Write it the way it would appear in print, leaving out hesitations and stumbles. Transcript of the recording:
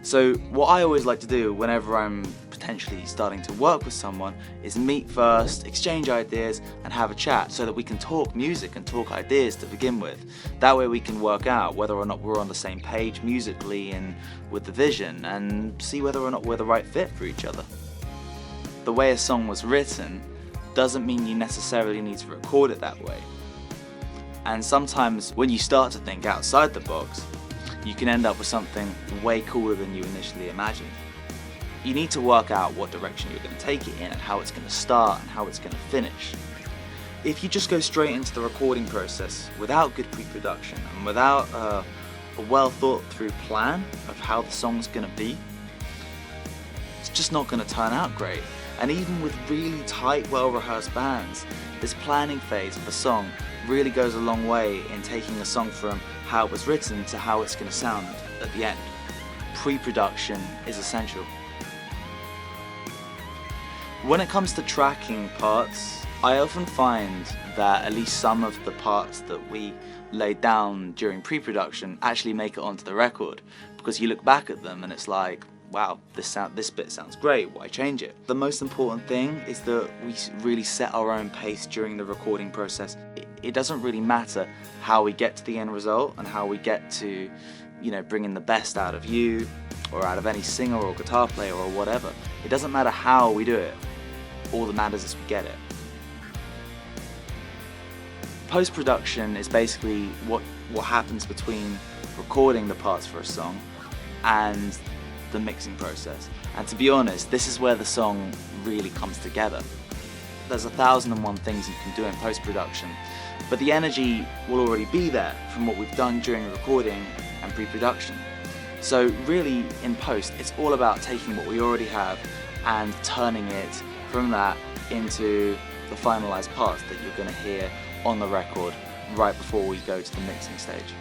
So what I always like to do whenever I'm potentially starting to work with someone is meet first, exchange ideas and have a chat so that we can talk music and talk ideas to begin with. That way we can work out whether or not we're on the same page musically and with the vision, and see whether or not we're the right fit for each other. The way a song was written doesn't mean you necessarily need to record it that way. And sometimes when you start to think outside the box, you can end up with something way cooler than you initially imagined. You need to work out what direction you're going to take it in and how it's going to start and how it's going to finish. If you just go straight into the recording process without good pre-production and without a well thought through plan of how the song's going to be, it's just not going to turn out great. And even with really tight, well-rehearsed bands, this planning phase of the song really goes a long way in taking a song from how it was written to how it's going to sound at the end. Pre-production is essential. When it comes to tracking parts, I often find that at least some of the parts that we laid down during pre-production actually make it onto the record, because you look back at them and it's like, wow, this bit sounds great, why change it? The most important thing is that we really set our own pace during the recording process. It doesn't really matter how we get to the end result and how we get to, bringing the best out of you or out of any singer or guitar player or whatever. It doesn't matter how we do it. All that matters is we get it. Post-production is basically what happens between recording the parts for a song and the mixing process. And to be honest, this is where the song really comes together. There's 1,001 things you can do in post-production, but the energy will already be there from what we've done during recording and pre-production. So really, in post, it's all about taking what we already have and turning it from that into the finalized parts that you're going to hear on the record right before we go to the mixing stage.